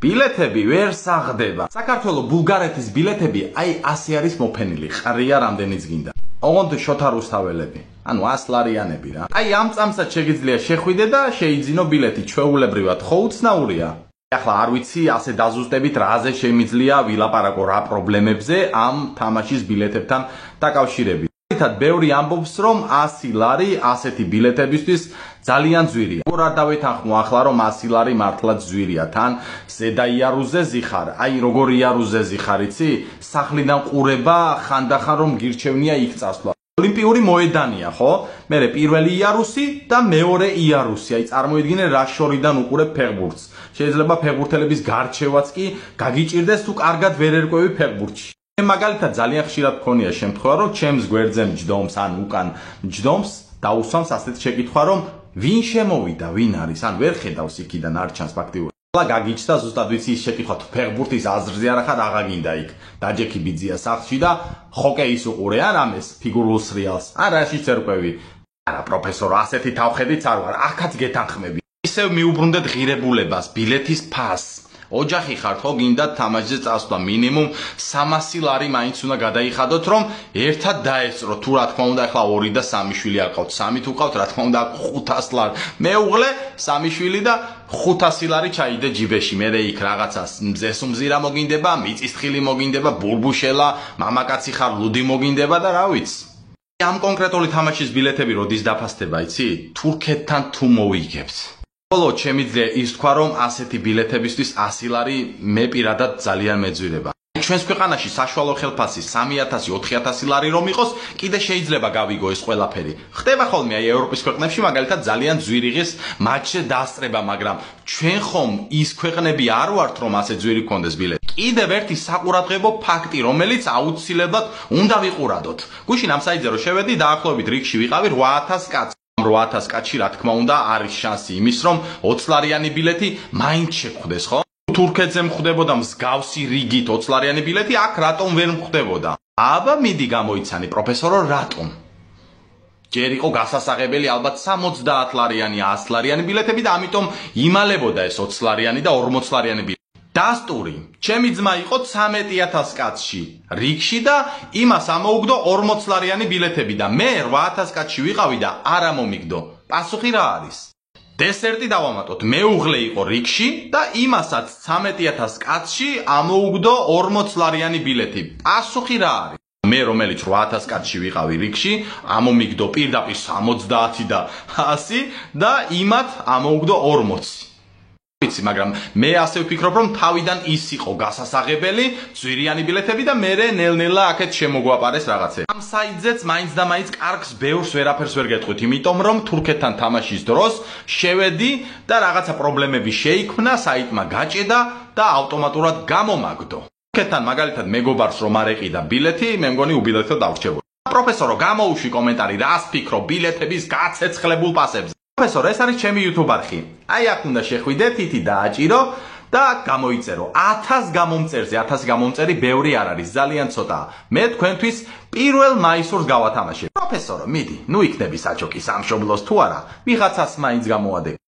ბილეთები ვერ საღდება. საქართველოს ბულგარეთის ბილეთები აი ასე არის მოფენილი, ყრია რამდენიც გინდა. ოღონდ შოთა რუსთაველები, ანუ 100 ლარიანები რა. აი ამ წამსაც შეგიძლია შეხვიდე და შეიძინო ბილეთი, ჩვეულებრივად ხო უცნაურია. ახლა არ ვიცი, ასე დაზუსტებით რაზე შემიძლია ვილაპარაკო რა პრობლემებზე ამ თამაშის ბილეთებთან დაკავშირებით. ბევრი ამბობს, რომ 100 ლარი ასეთი ბილეთებისთვის ძალიან ძვირია. არ დავეთანხმო ახლა, რომ 100 ლარი მართლაც ძვირია. თან ზედა იარუსზე ზიხარ. აი როგორ იარუსზე ზიხარ, იცი? სახლიდან ყურება ხანდახან რომ გირჩევნია იქ წასვლა. ოლიმპიური მოედანია, ხო? მერე პირველი იარუსი და მეორე იარუსი. აი წარმოიდგინე რა შორიდან უყურებ ფეხბურთს. შეიძლება ფეხბურთელების გარჩევაც კი გაგიჭირდეს თუ კარგად ვერ ერკვევი ფეხბურთში. მაგალითად ძალიან ხშირად მქონია შემთხვევა, რომ ჩემს გვერდზე მჯდომს ან უკან მჯდომს დაუსვამს ასეთ შეკითხვა, რომ ვინ შემოვიდა, ვინ არის, ან ვერ ხედავს იქიდან არ ჩანს ფაქტიურად. ახლა გაგიჩნდა ზუსტად ვიცი ის შეკითხვა, თუ ფეხბურთის აზრზე არ ახარ აღა გინდა იქ. დაჯექი ბიძია სახლში და ჰოკეის უყურე ან ამეს ფიგურულ სრიალს. ან რაშიც ერკვევი. არა პროფესორო, ასეთი თავხედიც არ ვარ, აქაც გეთანხმები. ისევ მიუბრუნდეთ ღირებულებას, ბილეთის ფასს. ოჯახი ხართ ხო გინდა თამაშზე წასვლა მინიმუმ 300 ლარი მაინც უნდა გადაიხადოთ რომ ერთად დაესწრო თუ რა თქმა უნდა ახლა 2 და 3 შვილი არ ყავთ 3 თუ ყავთ რა თქმა უნდა 500 ლარი მეუღლე 3 შვილი და 500 ლარი ჩაიდე ჯიბეში მე იქ რაღაცას მზესუმზირა მოგინდება მიწისთხილი მოგინდება ბურბუშელა მამაკაცი ხარ ლუდი მოგინდება და რა ვიცი ამ კონკრეტული თამაშის ბილეთები როდის დაფასდება იცი თურქეთთან თუ მოიგებთ ბოლო შემიძლია ის თქვა რომ ასეთი ბილეთებისთვის 100 ლარი მე პირადად ძალიან მეძვირება. ჩვენს ქვეყანაში საშუალო ხელფასი 3000-4000 ლარი რომ იყოს, კიდე შეიძლება გავიგო ეს ყველაფერი. ხდება ხოლმე აი ევროპის ქვეყნებში მაგალითად ძალიან ძვირიღის მატჩზე დასწრება, მაგრამ ჩვენ ხომ ის ქვეყნები არ ვართ რომ ასე ძვირი გქონდეს ბილეთი. კიდევ ერთი საყურადღებო ფაქტი, რომელიც აუცილებლად უნდა ვიყურადოთ. გუშინ ამ საიტზე რომ შევედი, დაახლოებით რიგში ვიყავი 8000 კაცი. 8000 კაცში რა თქმა უნდა არის შანსი იმის რომ 20 ლარიანი ბილეთი მაინც შეგვხვდეს ხო? თურქეთზე მხვდებოდა მსგავსი რიგით 20 ლარიანი ბილეთი, აქ რატომ ვერ მხვდებოდა? აბა მიდი გამოიცანი პროფესორო რატომ? ჯერ იყო გასასაღებელი ალბათ 70 ლარიანი, 100 ლარიანი ბილეთები და ამიტომ იმალებოდა ეს 20 ლარიანი და 40 ლარიანი ბილეთი. დასტური, ჩემი ძმა იყო 13000 კაცში რიგში და იმას ამოუგდო 40 ლარიანი ბილეთები და მე 8000 კაცში ვიყავი და არ ამომიგდო. პასუხი რა არის? დესერტი დავამატოთ, მეუღლე იყო რიგში და იმასაც 13000 კაცში ამოუგდო 40 ლარიანი ბილეთი. პასუხი რა არის? მე რომელიც 8000 კაცში ვიყავი რიგში, ამომიგდო პირდაპირ 70 და 100 და იმათ ამოუგდო 40. ვიცი, მაგრამ მე ასე ვფიქრობ, რომ თავიდან ის იყო გასასაღებელი, ძვირიანი ბილეთები და მე ნელ-ნელა აქეთ შემოგვაპარეს რაღაცები. ამ საიტზეც მაინც და მაინც კარგს ბევრს ვერაფერს ვერ გეტყვით, იმიტომ რომ თურქეთთან თამაშის დროს შევედი და რაღაცა პრობლემები შეიქმნა, საიტმა გაჭედა და ავტომატურად გამომაგდო. თურქეთთან მაგალითად მეგობარს რომ არ ეყიდა ბილეთი, მე მგონი უბილეთო დავრჩებოდა. პროფესორო, გამოუშვი კომენტარი, რას ფიქრო ბილეთების გაცეცხლებულ პასებზე? პროფესორო, ეს არის ჩემი YouTube არხი. აი აქ უნდა შეხვიდე, თითი დააჭირო და გამოიწერო. 1000 გამომწერზე, 1000 გამომწერი ბევრი არ არის, ძალიან ცოტაა. მე თქვენთვის პირველ მაისურს გავათამაშებ. პროფესორო, მიდი, ნუ იქნები საჩოკი სამშობლოს თუ არა, ვიღაცას მაინც გამოადე.